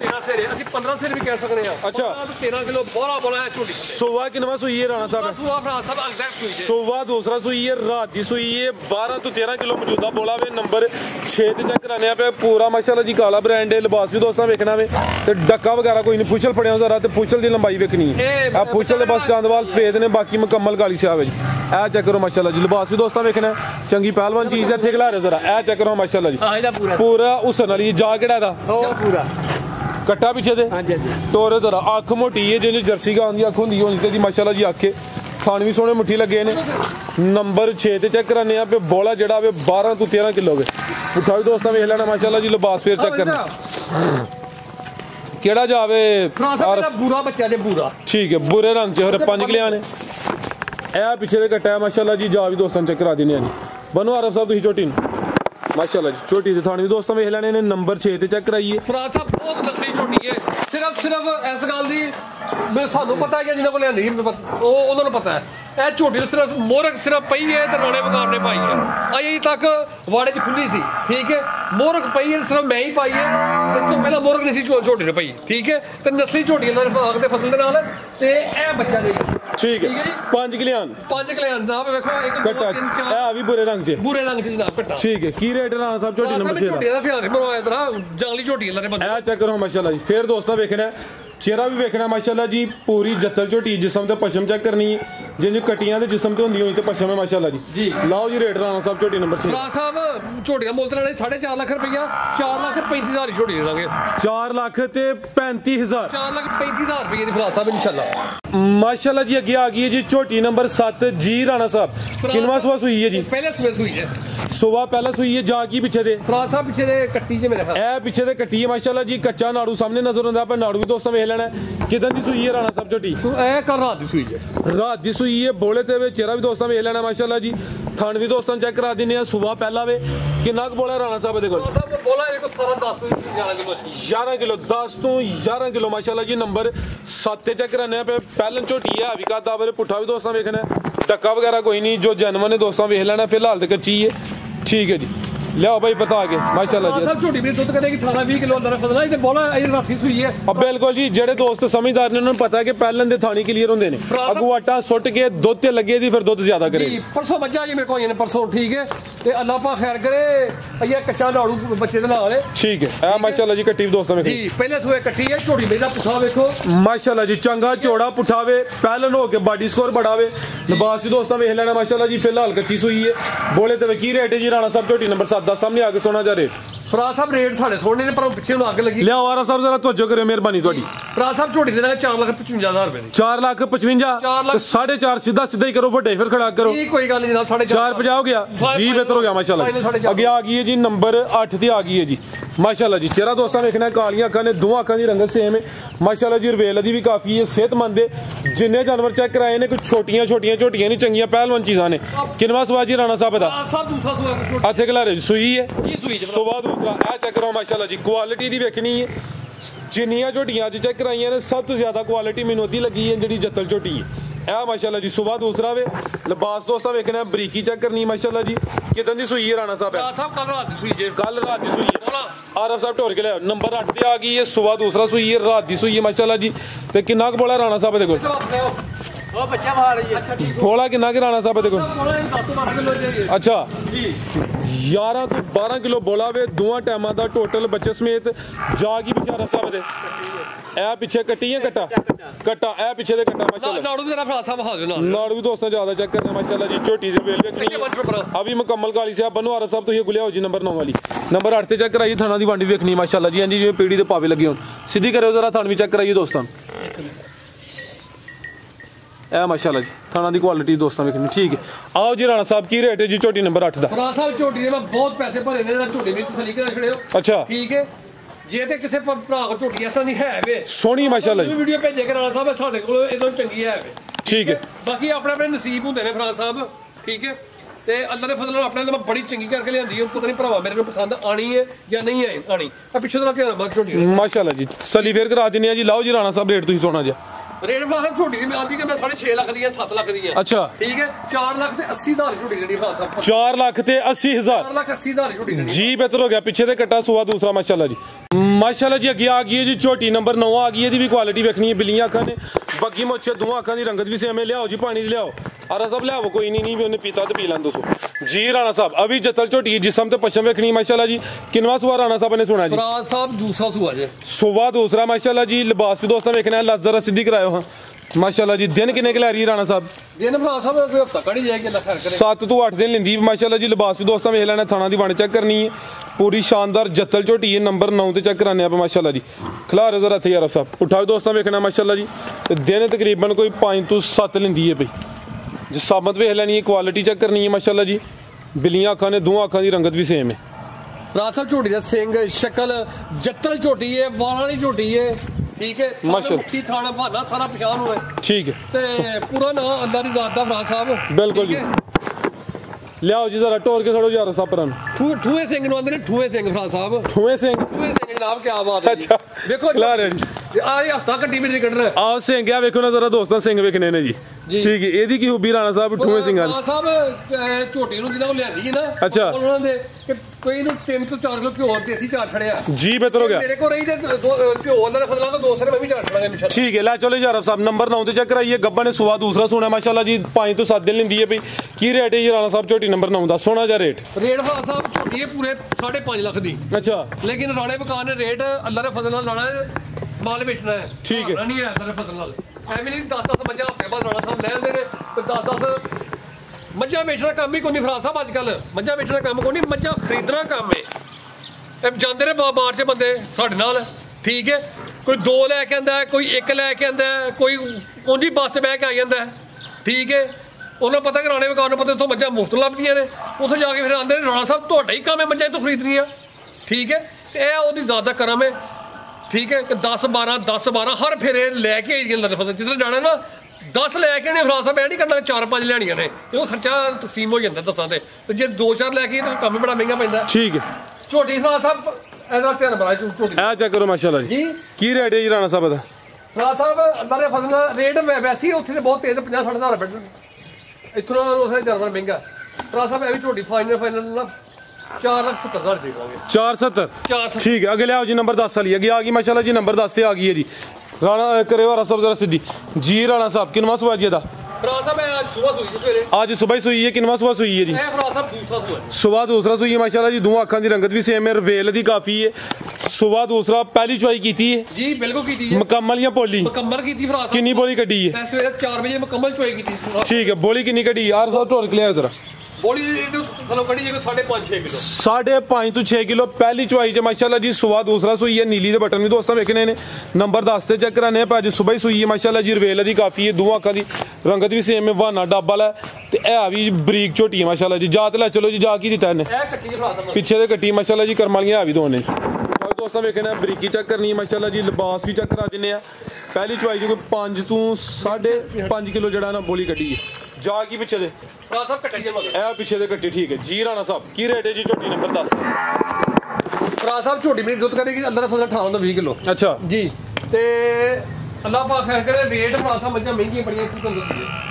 13 सेरे ਅਸੀਂ 15 सेरे भी कह सकते हैं। अच्छा 13 किलो बोला है छोटी सुबह किनवा सुई है राणा साहब? सुबह फराज साहब एग्जैक्ट सुई है। सुबह दूसरा सुई है रात दी सुई है 12 तो 13 किलो मौजूदा बोला वे नंबर 6 ते चेक कराने पे पूरा माशाल्लाह जी काला ब्रांड है। लिबास भी दोस्तों वेखना वे ते डक्का वगैरह कोई नहीं पुछल फड़िया जरा ते पुछल दी लंबाई वेखनी है। आ पुछल दे बस चांदवाल सफेद ने बाकी मुकम्मल काली से आवे जी। ए चेक करो माशाल्लाह जी। लिबास भी दोस्तों वेखना चंगी पहलवान चीज है इत्थे खिला रहे जरा ए चेक करो माशाल्लाह जी पूरा हुसन वाली जा केड़ा दा पूरा कट्टा पीछे दे टोरे जरा अख मोटी है जिन्हें जर्सी गां दी अख होंदी होनी जी माशाल्लाह जी आखे खान भी सोने मुट्ठी लगे ने। नंबर 6 ते चेक कराने पे बोला जड़ा वे 12 तो 13 किलो वे पुठा भी दोस्तां वेख लेना माशाल्लाह जी। लिबास फिर चेक करना केड़ा जावे बुरा बच्चा जे बुरा ठीक है बुरे रंग च हर 5 किलो ने ए पीछे दे कट्टा माशाल्लाह जी। जा भी दोस्तां चेक करा देने बनो आरफ साहब तुसी छोटी माशाल्लाह जी छोटी से थानी दोस्तों वेख लेने ने नंबर 6 ते चेक कराइए। फराज साहब बहुत नस्ली छोटी है सिर्फ इस गल दी सानू पता है जिन्होंने को लियांदी उन्होंने पता है ए झोटी सिर्फ मोरक सिर्फ पई है ते राणे वकार ने पाई है अजे तक वाड़े च खुली सी ठीक है। मोरक पई है सिर्फ मैं ही पाई है इस तो पहला मोरक नहीं सी झोटी ने पई ठीक है। ते नस्ली झोटी रफाक दे फसल दे नाल ते ए बच्चा दे ठीक है 5 किलियान जनाब देखो एक कट्टा ए भी बुरे रंग च जनाब कट्टा ठीक है। की रेट राणा साहब झोटी नंबर 6 झोटी दा ध्यान रखो इधर जंगली झोटी अल्लाह ने ए चेक करो माशाल्लाह जी। फिर दोस्तों वेखना चेहरा भी वेखना माशाल्लाह जी पूरी जत्तल झोटी जिसम ते पशम चेक करनी है जिन कटियां दे जिसम ते होंदी होई ते पशम है माशाल्लाह जी। लाओ जी रेट राणा साहब झोटी नंबर 6 फराज साहब झोटियां मुल्ल ते 4.5 लाख रुपया 4,35,000 झोटी दे दांगे 4 लाख ते 35,000 4,35,000 रुपये दी फराज साहब इंशाल्लाह माशाल्लाह जी। अगे आ गई है जी झोटी नंबर 7 जी राणा साहब किनवा सुबह सुई है जी? पहले सुई है सुबह पहला सुई है जा की पीछे दे फराज साहब पीछे दे कट्टी जे मेरे ए पीछे दे कट्टी है माशाल्लाह जी। कच्चा नाड़ू सामने नजर आंदा पर नाड़ू भी दोस्तों वेख लेना किदन दी सुई है राणा साहब झोटी? ए कल रात दी सुई है रात दी सुई है बोले ते वे चेहरा भी दोस्तों वेख लेना माशाल्लाह जी। थान भी दोस्तों चेक करा दिने आ सुबह पहला वे किन्ना क बोला राणा साहब दे कोल? बोला इनको सारा 10 तो 11 किलो 10 तो 11 किलो माशाल्लाह जी। नंबर 7 ते चेक कराने पे पहलन झोटी है अभी का दावरे पुठा भी दोस्तों वेखना धक्का वगैरह कोई नहीं जो जनवन है दोस्तों वेख लेना फिलहाल ते कच्ची है ठीक है जी। लियाओ भाई बता के माशाल्लाह जी। सब छोटी भी दुध करेगी 18-20 किलो अंदर फसला इते बोला ये राखी सुई है अब बिल्कुल जी जेड़े दोस्त समझदार ने उन्हें पता है कि पहलन दे थानी क्लियर होंदे ने अगू आटा सुट के दुध ते लगे दी फिर दुध ज्यादा करे। परसों मज्जा जी मेरे को ये परसों ठीक है ते अल्लाह पाक खैर करे ये कच्चा नाड़ू बच्चे दे नाल है। ठीक है ए माशाल्लाह जी कट्टी दोस्तों में जी पहले सूए कट्टी है झोटी मेरा पुठा देखो माशाल्लाह जी चंगा चौड़ा पुठावे पहलन हो के बॉडी स्कोर बढ़ावे लिबास भी दोस्तों वेख लेना माशाल्लाह जी फिलहाल कच्ची सूई है बोले तो की रेट है जी राणा साहब झोटी नंबर 7 सामने आके सोना जा रेट फराज साहब रेट साढ़े सोने ने पर पिछे अग लगी लिया आरा साहब जरा तवज्जो करो मेहरबानी थोड़ी फराज साहब झोटी देना 4,55,000 रुपए 4,55,000 साढ़े 4 सीधा सीधा ही करो बड़े फिर खड़ा करो कोई गल नहीं जनाब 4,500 हो गया जी बेहतर हो गया माशाल्लाह अगे आ गई है जी नंबर 8 ते आ गई है जी माशाल्लाह जी चेहरा दोस्तों देखना कालियां अखां ने दो अखां दी रंगत सेम है माशाल्लाह जी रवेल दी भी काफी है सेहतमंद है जिन्ने जानवर चेक कराए ने कुछ छोटियां छोटियां झोटियां नहीं चंगियां पहलवान चीज़ां ने किनवा सुआ जी राणा साहब दा हथे खलारे सुई है सुबह दूसरा ए चेक करो माशाल्लाह जी क्वालिटी दी वेखनी है जिन्नियां झोटियां अज चेक कराइयां ने सब तो ज्यादा क्वालिटी मैनूं ओदी लगी है जिहड़ी जत्तल झोटी है ए माशाल्लाह जी सुबह दूसरा वे लिबास दोस्तों वेखना बरीकी चेक करनी माशाल्लाह जी किदन दी सुई है राणा साहब कल रात दी सुई जे कल रात दी सुई है आरफ साहब टोर के ले नंबर 8 ते आ गई है सुबह दूसरा सुई है रात दी सुई है माशाल्लाह जी ते किन्ना क बोला राणा साहब दे कोल ओ बच्चा मार रही है अच्छा ठीक बोला किन्ना के राणा साहब दे कोल 10-12 किलो अच्छा जी 11 तो 12 किलो बोला वे दोवां टाइमां दा टोटल बच्चे समेत जागी पिछे आरफ साहब दे ए पिछे कट्टी है कट्टा ए पिछे दे कट्टा माशाल्लाह नाड़ू तेरा फराज साहब हां ना नाड़ू भी दोस्तों ज्यादा चेक करना माशाल्लाह जी छोटी सी वेल देखनी अभी मुकम्मल काली से बनो आरफ साहब तो ये गुलिया हो जी नंबर 9 वाली नंबर 8 ते चेक कराइए थाना दी वांडी देखनी माशाल्लाह जी हां जी पीड़ी दे पावे लगे हुन सीधी करो जरा थान भी चेक कराइए दोस्तों ए माशाल्लाह जी थाना दी क्वालिटी दोस्तों देखनी ठीक है आओ जी राणा साहब की रेट है जी छोटी नंबर 8 दा फराज साहब छोटी ने मैं बहुत पैसे भरे ने छोटी दी तसली कर छड़े हो अच्छा ठीक है जे ते किसी भरा को झोटी ऐसा नहीं है वे सोहनी माशाल्लाह जी वीडियो भेजे के राणा साहब साडे कोल इदों चंगी है वे ठीक है बाकी अपने अपने नसीब हुंदे ने फराज साहब ठीक है ते अल्लाह दे फजल नाल अपने मैं बड़ी चंगी करके लियांदी है पता नहीं भरावा मेरे को पसंद आनी है या नहीं है आनी पिछे दा ध्यान रख छोटी माशाल्लाह जी सली फेर करा दिने जी लाओ जी राणा साहब रेट तुसी सोना जी रेट फराज साहब छोटी दी आंदी के मैं 6.5 लाख दी है 7 लाख दी है अच्छा ठीक है 4,80,000 छोटी देनी फराज साहब 4,80,000 4,80,000 छोटी देनी जी बेहतर हो गया पीछे से कट्टा सुआ दूसरा माशाल्लाह जी अगे आ गई है जी छोटी नंबर 9 आ गई है भी क्वालिटी वेखनी है बिल्लियां अखां ने बग्गी मोछे दो अखां दी रंगत भी सेम है लियाओ जी पानी लियाओ आरा साहब लियाओ कोई नहीं भी उन्हें पीता तो पी लें दोस्तों जी राणा साहब अभी जतल छोटी जिसम तो पश्चिम वेखनी माशाल्लाह जी किनवा सुआ राणा साहब ने सुना जी फराज साहब दूसरा सुआ जे सुबह दूसरा माशाल्लाह जी लिबास भी दोस्तों वेखना है लज जरा सीधी करायो हाँ माशाल्लाह जी दिन किन्ने ला रही है राणा साहब दिन फराज साहब कोई हफ्ता कड़ी जाएगी अल्लाह खैर करे 7 तो 8 दिन लेंदी माशाल्लाह जी लिबास भी दोस्तों वेख लेना थाना दी वाणी चेक करनी है पूरी शानदार जत्तल झोटी है नंबर 9 ते चेक कराने आप माशाल्लाह जी खिलारे जरा थे यार साहब उठाओ दोस्तों वेखना माशाल्लाह जी ते दिन तकरीबन कोई 5 तो 7 लेंदी है भाई जी सामत वेख लेनी है क्वालिटी चेक करनी है माशाल्लाह जी बिल्लियां अखां ने दो अखां दी रंगत भी सेम है फराज साहब झोटी दा सिंग शक्ल जत्तल झोटी है वाल वाली झोटी है ठीक है माशाल्लाह थाना बहाना सारा पहचान हुआ है ठीक है ते पूरा नाम अल्लाह दी जात दा फराज साहब बिल्कुल जी लियाओ जी जरा टोर के खड़ो यार साहब परन ठूए सिंह नु आंदे ने ठूए सिंह फराज साहब ठूए सिंह जनाब क्या बात है अच्छा देखो ला रहे जी आ ये हफ्ता कट्टी भी निकल रहा है आओ सिंह क्या देखो ना जरा दोस्तों सिंह वेखने ने जी ठीक है एदी की खूबी राणा साहब ठूए सिंह फराज साहब झोटी नु जिन्ना को लियांदी है ना अच्छा उन्होंने दे कि कोई नु 3 ਤੋਂ 4 ਕਿਲੋ ਘਿਓ ਦੇਸੀ ਚਾਰ ਛੜਿਆ जी बेहतर हो गया मेरे को रही ते घिओ अंदर फसला तो 2 सर मैं भी चार छड़ांगा इंशाल्लाह ठीक है ला चलो यार साहब नंबर 9 ते चेक कराइए गब्बा ने सुआ दूसरा सोना माशाल्लाह जी 5 तो 7 दिन लेंदी है भाई की रेट है ये राणा साहब झोटी नंबर 9 दा सोना जा रेट फराज साहब झोटी है पूरे 5.5 लाख दी अच्छा लेकिन राणे बकार ने रेट अल्लाह दे फजल नाल लाना है माल बेचना है ठीक है नहीं है अल्लाह दे फजल नाल ਐਵੇਂ ਨਹੀਂ 10-10 ਮੱਝਾਂ ਹਫ਼ਤੇ ਬਾਅਦ ਰਾਣਾ ਸਾਹਿਬ ਲੈ ਆਉਂਦੇ ਨੇ ਤੇ 10-10 ਮੱਝਾਂ ਵੇਚਣਾ ਕੰਮ ਹੀ ਕੋਈ ਨਹੀਂ ਫਰਾਜ਼ ਸਾਹਿਬ ਅੱਜ ਕੱਲ ਮੱਝਾਂ ਵੇਚਣਾ ਕੰਮ ਕੋਈ ਨਹੀਂ ਮੱਝਾਂ ਖਰੀਦਣਾ ਕੰਮ ਹੈ ਜਾਂਦੇ ਨੇ ਬਾਹਰ ਚ ਬੰਦੇ ਸਾਡੇ ਨਾਲ ਠੀਕ ਹੈ ਕੋਈ 2 ਲੈ ਕੇ ਆਂਦਾ ਕੋਈ 1 ਲੈ ਕੇ ਆਂਦਾ ਕੋਈ ਉਂਝ ਹੀ ਬੱਸ 'ਚ ਬਹਿ ਕੇ ਆ ਜਾਂਦਾ ਠੀਕ ਹੈ ਉਹਨਾਂ ਪਤਾ ਕਿ ਰਾਣੇ ਵਕਾਰ ਨੂੰ ਪਤਾ ਉੱਥੋਂ ਮੱਝਾਂ ਮੁਫਤ ਲੱਭਦੀਆਂ ਨੇ ਉੱਥੋਂ ਜਾ ਕੇ ਫਿਰ ਆਉਂਦੇ ਨੇ ਰਾਣਾ ਸਾਹਿਬ ਤੁਹਾਡਾ ਹੀ ਕੰਮ ਹੈ ਮੱਝਾਂ ਤੋਂ ਖਰੀਦਣੀਆਂ ਠੀਕ ਹੈ ਤੇ ਇਹ ਉਹਦੀ ਜ਼ਿਆਦਾ ਕਰਮ ਹੈ ठीक है कि 10-12 हर फेरे लैके जिधर जाना ना 10 लैके ने फराज साहब नहीं करना 4-5 लियानियां ने क्यों खर्चा तकसीम हो जाता 10 ते जे 2-4 लैके तो काम बड़ा महंगा पैंदा ठीक है झोटी फराज साहब ऐसा ध्यान बड़ा झोटी ए चेक करो माशाल्लाह जी की रेट है जी राणा साहब दा फराज साहब अल्लाह दे फजल नाल रेट वैसे ही उत्थे बहुत तेज 50-60 हज़ार रुपए इतना उसे जानवर महंगा फराज साहब ए भी झोटी फाइनल ना 470 ठीक है अगे ले आओ जी नंबर 10 वाली अगे आ गई माशाल्लाह जी नंबर 10 ते आ गई है जी राणा करे वाला सब जरा सीधी जी राणा साहब किनवा सुआ जी दा ਫਰਾ ਸਾਹਿਬ ਅੱਜ ਸਵੇਰ ਸੂਈ ਸਵੇਰੇ ਅੱਜ ਸਵੇਰ ਸੂਈ ਹੈ ਕਿੰਨਵਾ ਸਵੇਰ ਸੂਈ ਹੈ ਜੀ ਇਹ ਫਰਾ ਸਾਹਿਬ ਦੂਸਰਾ ਸੂਆ ਸੁਬਾ ਦੂਸਰਾ ਸੂਈ ਹੈ ਮਾਸ਼ਾਅੱਲਾ ਜੀ ਦੋ ਅੱਖਾਂ ਦੀ ਰੰਗਤ ਵੀ ਸੇਮ ਹੈ ਰਵੇਲ ਦੀ ਕਾਫੀ ਹੈ ਸੁਬਾ ਦੂਸਰਾ ਪਹਿਲੀ ਚੁਆਈ ਕੀਤੀ ਹੈ ਜੀ ਬਿਲਕੁਲ ਕੀਤੀ ਹੈ ਮੁਕੰਮਲ ਜਾਂ ਬੋਲੀ ਮੁਕੰਮਲ ਕੀਤੀ ਫਰਾ ਸਾਹਿਬ ਕਿੰਨੀ ਬੋਲੀ ਕੱਢੀ ਹੈ ਮੈਂ ਸਵੇਰੇ 4 ਵਜੇ ਮੁਕੰਮਲ ਚੁਆਈ ਕੀਤੀ ਠੀਕ ਹੈ ਬੋਲੀ ਕਿੰਨੀ ਕੱਢੀ ਯਾਰ ਸਾਹਿਬ ਢੋਲ ਕੇ ਲਿਆ ਜ਼ਰਾ ਬੋਲੀ ਇਹਨੂੰ ਥੱਲੋਂ ਕੱਢੀ ਜੇ 5.5 ਕਿਲੋ 5.5 ਤੋਂ 6 ਕਿਲੋ ਪਹਿਲੀ ਚੁਆਈ ਚ ਮਾਸ਼ਾਅੱਲਾ ਜੀ ਸੁਬਾ ਦੂਸਰਾ ਸੂਈ ਹੈ ਨੀਲੀ ਦੇ ਬਟਨ ਵੀ ਦੋਸਤਾਂ ਵੇਖਣੇ ਨੇ ਨੰਬਰ 10 ਤੇ ਚੈੱਕ ਕਰਾਣੇ ਆ ਅੱਜ ਸਵੇਰ ਸੂਈ ਹੈ ਮਾਸ਼ਾਅੱਲਾ ਜੀ ਰਵੇਲ ਦੀ ਕਾਫੀ ਹੈ ਦੋ ਅੱਖਾਂ ਦੀ ਰੰਗਤ ਵੀ ਸੇਮ ਹੈ ਵਾਨਾ ਡੱਬਲ ਹੈ ਤੇ ਇਹ ਵੀ ਬਰੀਕ ਝੋਟੀ ਹੈ ਮਾਸ਼ਾਅੱਲਾ ਜੀ ਜਾ ਤੇ ਲੈ ਚਲੋ ਜੀ ਜਾ ਕੀ ਦਿੱਤਾ ਇਹਨੇ ਇਹ ਕੱਟੀ ਫਰਾ ਸਾਹਿਬ ਪਿੱਛੇ ਦੇ ਕੱਟੀ ਮਾਸ਼ਾਅੱਲਾ ਜੀ ਕਰਮ ਵਾਲੀਆਂ ਹੈ ਵੀ ਦੋਨੇ ਦੋਸਤਾਂ ਵੇਖਣਾ ਬਰੀਕੀ ਚੈੱਕ ਕਰਨੀ ਹੈ ਮਾਸ਼ਾਅੱਲਾ ਜੀ ਲਿਬਾਸ ਵੀ ਚੈੱਕ ਕਰਾ ਦਿੰਨੇ ਆ ਪਹਿਲੀ ਚੁਆਈ ਜੋ ਕੋਈ 5 ਤੋਂ 5.5 ਕਿਲੋ ਜਿਹੜਾ ਨਾ ਬੋਲੀ ਕੱਢੀ ਹੈ ਜਾ ਕੀ ਪਿੱਛੇ ਦੇ ਫਰਾ ਸਾਹਿਬ ਕੱਟੀ ਜੇ ਮਗਰ ਇਹ ਪਿੱਛੇ ਦੇ ਕੱਟੀ ਠੀਕ ਹੈ ਜੀ ਰਾਣਾ ਸਾਹਿਬ ਕੀ ਰੇਟ ਹੈ ਜੀ ਝੋਟੀ ਨੰਬਰ 10 ਫਰਾ ਸਾਹਿਬ ਝੋਟੀ ਮੇਰੀ ਦੁੱਧ ਕਰੇਗੀ ਅੰਦਰ ਫਸਲ 18 ਤੋਂ 20 ਕਿਲੋ ਅੱਛਾ ਜੀ ਤੇ ਅੱਲਾਹ ਪਾਕ ਖੈਰ ਕਰੇ ਰੇਟ ਫਰਾ ਸਾਹਿਬ ਮੱਝਾਂ ਮਹਿੰਗੀਆਂ ਬੜੀਆਂ ਕੀ ਤੁਹਾਨੂੰ ਦੱਸੀਏ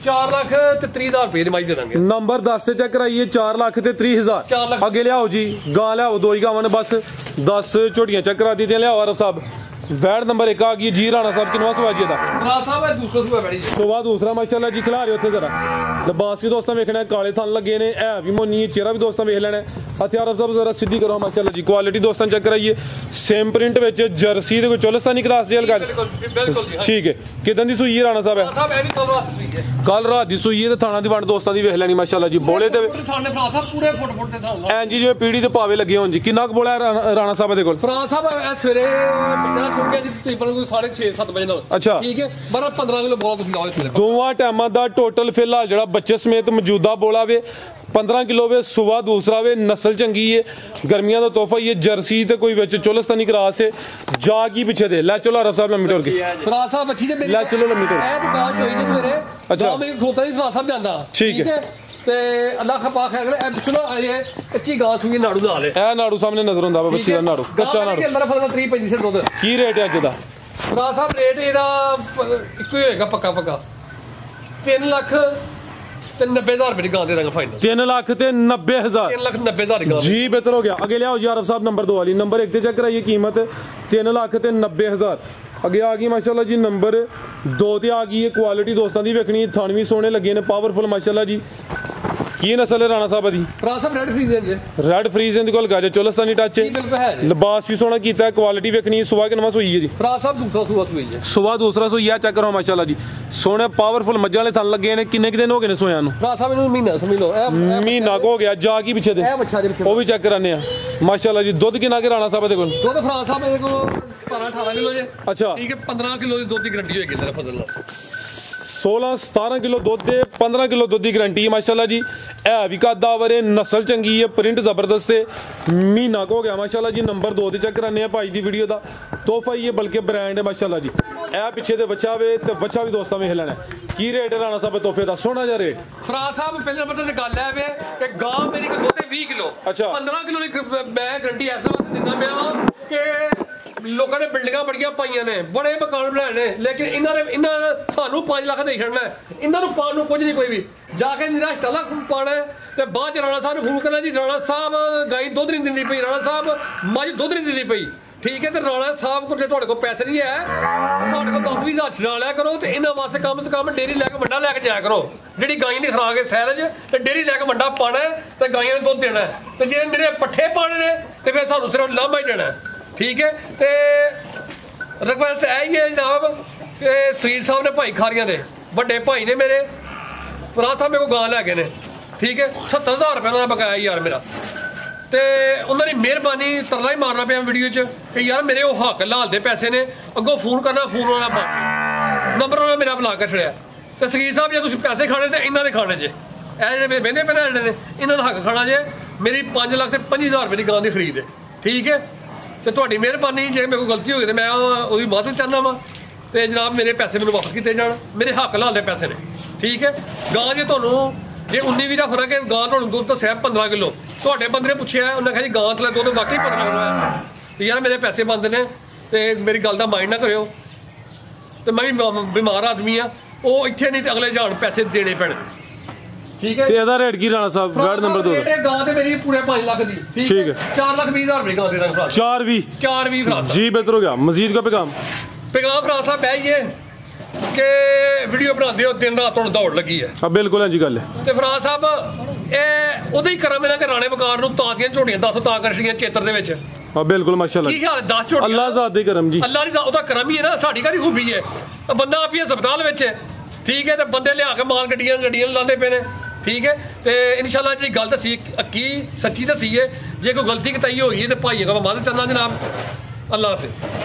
4 ਲੱਖ ਤੇ 30,000 ਰੁਪਏ ਦੀ ਮੱਝ ਦੇ ਦਾਂਗੇ ਨੰਬਰ 10 ਤੇ ਚੈੱਕ ਕਰਾਈਏ 4 ਲੱਖ ਤੇ 30,000 4 ਲੱਖ ਅੱਗੇ ਲਿਆਓ ਜੀ ਗਾਂ ਲਿਆਓ ਦੋ ਹੀ ਗਾਵਾਂ ਨੇ ਬਸ 10 ਝੋਟੀਆਂ ਚੈੱਕ ਕਰਾ ਦਿੱਤੀਆਂ ਲਿਆਓ ਆਰਫ ਸਾਹਿਬ ਵੈੜ ਨੰਬਰ 1 ਆ ਗਈ ਜੀ ਰਾਣਾ ਸਾਹਿਬ ਕਿੰਨਵਾ ਸਵਾਜੀ ਦਾ ਫਰਾ ਸਾਹਿਬ ਇਹ ਦੂਸਰਾ ਸੂਆ ਬੜੀ ਜੀ ਸੁਬਾ ਦੂਸਰਾ ਮਾਸ਼ਾਅੱਲਾ ਜੀ ਖਿਲਾ ਰਹੇ ਉੱਥੇ ਜ਼ਰਾ ਲਿਬਾਸ ਵੀ ਦੋਸਤਾਂ ਵੇਖਣਾ ਕਾਲੇ ਥਣ ਲੱਗੇ ਨੇ ਇਹ ਵੀ ਮੋਨੀ ਹੈ ਚਿਹਰਾ ਵੀ ਦੋਸਤਾਂ ਵੇਖ ਲੈਣਾ ਹਥਿਆਰ ਸਾਹਿਬ ਜ਼ਰਾ ਸਿੱਧੀ ਕਰੋ ਮਾਸ਼ਾਅੱਲਾ ਜੀ ਕੁਆਲਿਟੀ ਦੋਸਤਾਂ ਚੈੱਕ ਕਰਾਈਏ ਸੇਮ ਪ੍ਰਿੰਟ ਵਿੱਚ ਜਰਸੀ ਦੇ ਕੋਈ ਚੋਲਸਤਾਨੀ ਕਰਾਸ ਜੇਲ ਕਰ ਬਿਲਕੁਲ ਜੀ ਠੀਕ ਹੈ ਕਿਦਾਂ ਦੀ ਸੂਈ ਹੈ ਰਾਣਾ ਸਾਹਿਬ ਸਾਹਿਬ ਇਹ ਵੀ ਤੁਹਾਨੂੰ ਸੂਈ ਹੈ ਕੱਲ ਰਾਤ ਦੀ ਸੂਈ ਹੈ ਤੇ ਥਾਣਾ ਦੀ ਵੰਡ ਦੋਸਤਾਂ ਦੀ ਵੇਖ ਲੈਣੀ ਮਾਸ਼ਾਅੱਲਾ ਜੀ ਬੋਲੇ ਤੇ ਥਾਣੇ ਫਰਾ ਸਾਹਿਬ ਪੂਰੇ ਫੁੱਟ ਤੇ ਥਾਣਾ ਐਂ ਜੀ ਜਿਵੇਂ ਪੀੜੀ ਦੇ ਪਾਵੇ ਲੱਗੇ ਹੋਣ ਜੀ ਕਿੰਨਾ ਕੁ ਬੋਲਾ ਰਾਣਾ ਸਾਹਿਬ ਦੇ ਕੋਲ ਫਰਾ ਸਾਹਿਬ ਇਹ ਸਵੇਰੇ ਪਿਛਲਾ ਚੁੱਕਿਆ ਸੀ ਤਕਰੀਬਨ 6:30-7 ਵਜੇ ਨਾਲ ਅੱਛਾ ਠੀਕ ਹੈ ਬੜਾ 15 ਕਿਲੋ ਬੋਲਾ ਤੁਸੀਂ ਲਾਓ ਇਸ ਦੋਵਾਂ ਟਾਈਮਾਂ ਦਾ ਟੋਟਲ ਫਿਲਹਾਲ ਜਿਹੜਾ ਬੱਚੇ ਸਮੇਤ ਮੌਜੂਦਾ ਬੋਲਾ ਵੇ 15 ਕਿਲੋ ਵੇ ਸੁਬਾ ਦੂਸਰਾ ਵੇ ਨਸਲ ਚੰਗੀ ਹੈ ਗਰਮੀਆਂ ਦਾ ਤੋਹਫਾ ਇਹ ਜਰਸੀ ਤੇ ਕੋਈ ਵਿੱਚ ਚੋਲਸਤਾਨੀ ਕਰਾਸ ਹੈ ਜਾ ਕੀ ਪਿੱਛੇ ਦੇ ਲੈ ਚਲੋ ਆਰਫ ਸਾਹਿਬ ਲੰਮੀ ਟੋਰ ਕੇ ਫਰਾ ਸਾਹਿਬ ਬੱਚੀ ਜੇ ਮੇਰੀ ਲੈ ਚਲੋ ਲੰਮੀ ਟੋਰ ਇਹ ਦੁਕਾਨ ਚੋਈ ਜੇ ਸਵੇਰੇ ਅੱਛਾ ਮੇਰੀ ਖੋਤਾ ਹੀ ਫਰਾ ਸਾਹਿਬ ਜਾਂਦਾ ਠੀਕ ਹੈ ਤੇ ਅੱਲਾਹ ਖਪਾ ਖੈਰ ਕਰੇ ਇਹ ਪਿਛਲਾ ਆਏ ਕੱਚੀ ਗਾਂ ਸੂਈ ਨਾੜੂ ਨਾਲ ਹੈ ਇਹ ਨਾੜੂ ਸਾਹਮਣੇ ਨਜ਼ਰ ਹੁੰਦਾ ਵਾ ਬੱਚੀ ਦਾ ਨਾੜੂ ਕੱਚਾ ਨਾੜੂ ਅੰਦਰ ਫਸਲ 3 ਪੈਂਦੀ ਸੇ ਦੁੱਧ ਕੀ ਰੇਟ ਹੈ ਅੱਜ ਦਾ ਫਰਾ ਸਾਹਿਬ ਰੇਟ ਇਹਦਾ ਇੱਕੋ ਹੀ ਹੋਏਗਾ ਪੱਕਾ 3 ਲੱਖ ਤੇ 90,000 ਰੁਪਏ ਦੀ ਗਾਂ ਦੇ ਦਾਂਗਾ ਫਾਈਨਲ 3 ਲੱਖ ਤੇ 90,000 3,90,000 ਦੀ ਗਾਂ ਜੀ ਬਿਹਤਰ ਹੋ ਗਿਆ ਅੱਗੇ ਲਿਆਓ ਜੀ ਆਰਫ ਸਾਹਿਬ ਨੰਬਰ 2 ਵਾਲੀ ਨੰਬਰ 1 ਤੇ ਚੈੱਕ ਕਰਾਈਏ ਕੀਮਤ 3 ਲੱਖ ਤੇ 90,000 ਅੱਗੇ ਆ ਗਈ ਮਾਸ਼ਾਅੱਲਾ ਜੀ ਨੰਬਰ 2 ਤੇ ਆ ਗਈ ਹੈ ਕੁਆਲਿਟੀ ਦੋਸਤਾਂ ਦੀ ਵੇਖਣੀ ਥਣ ਵੀ ਸੋਹਣੇ ਲੱਗੇ ਨੇ ਪਾਵਰਫੁਲ ਮਾਸ਼ਾਅੱਲਾ ਜੀ ਕੀ ਨਸਲ ਹੈ ਰਾਣਾ ਸਾਹਿਬ ਦੀ ਫਰਾ ਸਾਹਿਬ ਰੈਡ ਫਰੀਜ਼ਨ ਜੇ ਰੈਡ ਫਰੀਜ਼ਨ ਦੀ ਕੋਲ ਗਾਜੇ ਚੋਲਸਤਾਨੀ ਟੱਚ ਜੀ ਬਿਲਕੁਲ ਹੈ ਜੀ ਲਿਬਾਸ ਵੀ ਸੋਹਣਾ ਕੀਤਾ ਕੁਆਲਿਟੀ ਵੇਖਣੀ ਸੁਬਾ ਕਿੰਨਵਾ ਸੋਈ ਹੈ ਜੀ ਫਰਾ ਸਾਹਿਬ ਦੂਸਰਾ ਸੂਆ ਸੂਈ ਜੇ ਸੁਬਾ ਦੂਸਰਾ ਸੋਈ ਆ ਚੈੱਕ ਕਰੋ ਮਾਸ਼ਾਅੱਲਾ ਜੀ ਸੋਹਣੇ ਪਾਵਰਫੁਲ ਮੱਝਾਂ ਵਾਲੇ ਥਣ ਲੱਗੇ ਨੇ ਕਿੰਨੇ ਦਿਨ ਹੋ ਗਏ ਨੇ ਸੋਇਆਂ ਨੂੰ ਫਰਾ ਸਾਹਿਬ ਇਹਨੂੰ ਮਹੀਨਾ ਸਮਝ ਲਓ ਇਹ ਮਹੀਨਾ ਹੋ ਗਿਆ ਜਾ ਕੀ ਪਿੱਛੇ ਦੇ ਇਹ ਬੱਚਾ ਦੇ ਪਿੱਛੇ ਉਹ ਵੀ ਚੈੱਕ ਕਰਾਨੇ ਆ ਮਾਸ਼ਾਅੱਲਾ ਜੀ ਦੁੱਧ ਕਿੰਨਾ ਕੇ ਰਾਣਾ ਸਾਹਿਬ ਦੇ ਕੋਲ ਦੁੱਧ ਫਰਾ ਸਾਹਿਬ ਇਹਦੇ ਕੋਲ 17-18 ਕਿਲੋ ਜੇ ਅੱਛਾ ਠੀਕ ਹੈ 15 ਕਿਲੋ ਦੀ ਦੁੱਧ ਦੀ ਗਰੰਟੀ ਹੋਏਗੀ ਤੇਰਾ ਫਸਲ ਨਾਲ 16-17 ਕਿਲੋ ਦੁੱਧ ਦੇ 15 ਕਿਲੋ ਦੁੱਧ ਦੀ ਗਰੰਟੀ ਹੈ ਮਾਸ਼ਾਅੱਲਾ ਜੀ ਇਹ ਵੀ ਕਾਦਾ ਵਰੇ ਨਸਲ ਚੰਗੀ ਹੈ ਪ੍ਰਿੰਟ ਜ਼ਬਰਦਸਤ ਹੈ ਮਹੀਨਾ ਹੋ ਗਿਆ ਮਾਸ਼ਾਅੱਲਾ ਜੀ ਨੰਬਰ 2 ਤੇ ਚੈੱਕ ਕਰਾਨੇ ਆ ਭਾਈ ਦੀ ਵੀਡੀਓ ਦਾ ਤੋਹਫਾ ਹੀ ਹੈ ਬਲਕਿ ਬ੍ਰਾਂਡ ਹੈ ਮਾਸ਼ਾਅੱਲਾ ਜੀ ਇਹ ਪਿੱਛੇ ਦੇ ਬੱਚਾ ਵੇ ਤੇ ਬੱਚਾ ਵੀ ਦੋਸਤਾਂ ਵੇਖ ਲੈਣਾ ਕੀ ਰੇਟ ਹੈ ਰਾਣਾ ਸਾਹਿਬ ਤੋਹਫੇ ਦਾ ਸੋਹਣਾ ਜਿਹਾ ਰੇਟ ਫਰਾ ਸਾਹਿਬ ਪਹਿਲੇ ਨੰਬਰ ਤੇ ਗੱਲ ਹੈ ਵੇ ਕਿ ਗਾਂ ਮੇਰੀ ਕੋਲ ਦੁੱਧ 20 ਕਿਲੋ ਅੱਛਾ 15 ਕਿਲੋ ਦੀ ਮੈਂ ਗਰੰਟੀ ਇਸ ਵਾਸਤੇ ਦਿੰਦਾ ਪਿਆ ਵਾਂ ਕਿ ਲੋਕਾਂ ਨੇ ਬਿਲਡਿੰਗਾਂ ਬੜੀਆਂ ਪਾਈਆਂ ਨੇ ਬੜੇ ਮਕਾਨ ਬਣਾਏ ਨੇ ਲੇਕਿਨ ਇਹਨਾਂ ਸਾਨੂੰ 5 ਲੱਖ ਦੇ ਛੱਡਣਾ ਇਹਨਾਂ ਨੂੰ ਪਾਉਣ ਨੂੰ ਕੁਝ ਨਹੀਂ ਕੋਈ ਵੀ ਜਾ ਕੇ ਨਿਰਾਸ਼ ਟਲਾ ਪਾਣਾ ਤੇ ਬਾਅਦ ਚ ਰਾਣਾ ਸਾਹਿਬ ਨੂੰ ਫੋਨ ਕਰਨਾ ਜੀ ਰਾਣਾ ਸਾਹਿਬ ਗਾਈ ਦੁੱਧ ਨਹੀਂ ਦਿੰਦੀ ਪਈ ਰਾਣਾ ਸਾਹਿਬ ਮੱਝ ਦੁੱਧ ਨਹੀਂ ਦਿੰਦੀ ਪਈ ਠੀਕ ਹੈ ਤੇ ਰਾਣਾ ਸਾਹਿਬ ਕੋਲ ਜੇ ਤੁਹਾਡੇ ਕੋਲ ਪੈਸੇ ਨਹੀਂ ਹੈ ਸਾਡੇ ਕੋਲ 10-20,000 ਛਡਾ ਲਿਆ ਕਰੋ ਤੇ ਇਹਨਾਂ ਵਾਸਤੇ ਕਮ ਸੇ ਕਮ ਡੇਰੀ ਲੈ ਕੇ ਵੱਡਾ ਲੈ ਕੇ ਜਾਇਆ ਕਰੋ ਜਿਹੜੀ ਗਾਈ ਦੀ ਖਰਾਕ ਹੈ ਸੈਲਜ ਤੇ ਡੇਰੀ ਲੈ ਕੇ ਵੱਡਾ ਪਾਣਾ ਤੇ ਗਾਈਆਂ ਨੂੰ ਦੁੱਧ ਦੇਣਾ ਤੇ ਜੇ ਮੇਰੇ ਪੱਠੇ ਪਾਣੇ ਨੇ ਤੇ ਫਿਰ ਸਾਨੂੰ ਸਿਰਫ ਲਾਂਭਾ ਹੀ ਦੇਣਾ ਠੀਕ ਹੈ ਤੇ ਰਿਕੁਐਸਟ ਇਹ ਹੀ ਹੈ ਜਨਾਬ ਕਿ ਸਰੀਰ ਸਾਹਿਬ ਨੇ ਭਾਈ ਖਾਰੀਆਂ ਦੇ ਵੱਡੇ ਭਾਈ ਨੇ ਮੇਰੇ ਫਰਾ ਸਾਹਿਬ ਮੇਰੇ ਕੋਲ ਗਾਂ ਲੈ ਗਏ ਨੇ ਠੀਕ ਹੈ 70,000 ਰੁਪਏ ਉਹਨਾਂ ਦਾ ਬਕਾਇਆ ਯਾਰ ਮੇਰਾ ਤੇ ਉਹਨਾਂ ਦੀ ਮਿਹਰਬਾਨੀ ਤਰਲਾ ਹੀ ਮਾਰਨਾ ਪਿਆ ਵੀਡੀਓ 'ਚ ਕਿ ਯਾਰ ਮੇਰੇ ਉਹ ਹੱਕ ਲਾਲ ਦੇ ਪੈਸੇ ਨੇ ਅੱਗੋਂ ਫੋਨ ਕਰਨਾ ਫੋਨ ਵਾਲਾ ਨੰਬਰ ਉਹਨਾਂ ਮੇਰਾ ਬੁਲਾ ਕੇ ਛੜਿਆ ਤੇ ਸਰੀਰ ਸਾਹਿਬ ਜੇ ਤੁਸੀਂ ਪੈਸੇ ਖਾਣੇ ਤੇ ਇਹਨਾਂ ਦੇ ਖਾਣੇ ਜੇ ਇਹ ਜਿਹੜੇ ਵਹਿੰਦੇ ਪੈਣਾ ਨੇ ਇਹਨਾਂ ਦਾ ਹੱਕ ਖਾਣਾ ਜੇ ਮੇਰੀ 5 ਲੱਖ ਤੇ 25,000 ਰੁਪਏ ਦੀ ਗਾਂ ਦੀ ਖਰੀਦ ਹੈ ਠੀਕ ਹੈ ਤੇ ਤੁਹਾਡੀ ਮਿਹਰਬਾਨੀ ਜੇ ਮੇਰੇ ਕੋਲ ਗਲਤੀ ਹੋ ਗਈ ਤੇ ਮੈਂ ਉਹਦੀ ਮਦਦ ਚਾਹੁੰਦਾ ਵਾਂ ਤੇ ਜਨਾਬ ਮੇਰੇ ਪੈਸੇ ਮੈਨੂੰ ਵਾਪਸ ਕੀਤੇ ਜਾਣ ਮੇਰੇ ਹੱਕ ਲਾਲ ਦੇ ਪੈਸੇ ਨੇ ਠੀਕ ਹੈ ਗਾਂ ਜੇ ਤੁਹਾਨੂੰ ਜੇ 19-20 ਦਾ ਫਰਕ ਹੈ ਗਾਂ ਤੁਹਾਨੂੰ ਦੁੱਧ ਤਾਂ ਸਹਿਬ 15 ਕਿਲੋ ਤੁਹਾਡੇ ਬੰਦੇ ਨੇ ਪੁੱਛਿਆ ਉਹਨੇ ਕਿਹਾ ਜੀ ਗਾਂ ਤੇ ਦੁੱਧ ਵਾਕਈ 15 ਕਿਲੋ ਹੈ ਤੇ ਯਾਰ ਮੇਰੇ ਪੈਸੇ ਬੰਦ ਨੇ ਤੇ ਮੇਰੀ ਗੱਲ ਦਾ ਮਾਈਂਡ ਨਾ ਕਰਿਓ ਤੇ ਮੈਂ ਵੀ ਬਿਮਾਰ ਆਦਮੀ ਆ ਉਹ ਇੱਥੇ ਨਹੀਂ ਤੇ ਅਗਲੇ ਜਾਣ ਪੈਸੇ ਦੇਣੇ ਪੈਣ ਠੀਕ ਹੈ ਤੇ ਇਹਦਾ ਰੇਟ ਕੀ ਰਾਣਾ ਸਾਹਿਬ ਵਾਰਡ ਨੰਬਰ 2 ਇਹ ਗਾਂ ਤੇ ਮੇਰੀ ਪੂਰੇ 5 ਲੱਖ ਦੀ ਠੀਕ ਹੈ 4,20,000 ਰੁਪਏ ਗਾਂ ਦੇ ਦਾਂਗਾ 420 420 ਫਰਾ जी बेहतर हो गया मजीद का पैगाम ਫਰਾ ਸਾਹਿਬ ਬਹਿ ਗਏ कि वीडियो बनाते हो दिन रात ਹੁਣ ਦੌੜ ਲੱਗੀ ਹੈ। ਹਾਂ ਬਿਲਕੁਲ ਹਾਂਜੀ ਗੱਲ ਹੈ। ਤੇ ਫਰਾਜ਼ ਸਾਹਿਬ ਇਹ ਉਹਦਾ ਹੀ ਕਰਮ ਇਹਨਾਂ ਕਿ ਰਾਣੇ ਵਕਾਰ ਨੂੰ ਤਾਜ਼ੀਆਂ ਝੋਟੀਆਂ 10 ਤਾਂ ਕਰ ਛੜੀਆਂ ਚੇਤਰ ਦੇ ਵਿੱਚ। ਹਾਂ ਬਿਲਕੁਲ ਮਾਸ਼ਾਅੱਲਾ। ਕੀ ਖਿਆਲ 10 ਝੋਟੀਆਂ ਅੱਲਾਹ ਜ਼ਾਤ ਦੇ ਕਰਮ ਜੀ। ਅੱਲਾਹ ਦੀ ਉਹਦਾ ਕਰਮ ਹੀ ਹੈ ਨਾ, ਸਾਡੀ ਕਾਹਦੀ ਖੂਬੀ ਹੈ। ਬੰਦਾ ਆਪੀ ਹਸਪਤਾਲ ਵਿੱਚ ਹੈ, ਠੀਕ ਹੈ, ਤੇ ਬੰਦੇ ਲਿਆ ਕੇ ਮਾਲ ਗੱਡੀਆਂ ਲਾਉਂਦੇ ਪਏ ਨੇ, ਠੀਕ ਹੈ। ਤੇ ਇਨਸ਼ਾਅੱਲਾ ਜਿਹੜੀ ਗੱਲ ਦੱਸੀ ਕੀ ਸੱਚੀ ਦੱਸੀ ਹੈ। ਜੇ ਕੋਈ ਗਲਤੀ ਕਿਤਾਈ ਹੋਈ ਹੈ ਤੇ ਭਾਈਆਂ ਦਾ ਮਦਦ ਚਾਹੁੰਦਾ ਜਨਾਬ। ਅੱਲਾਹ ਹਾਫਿਜ਼।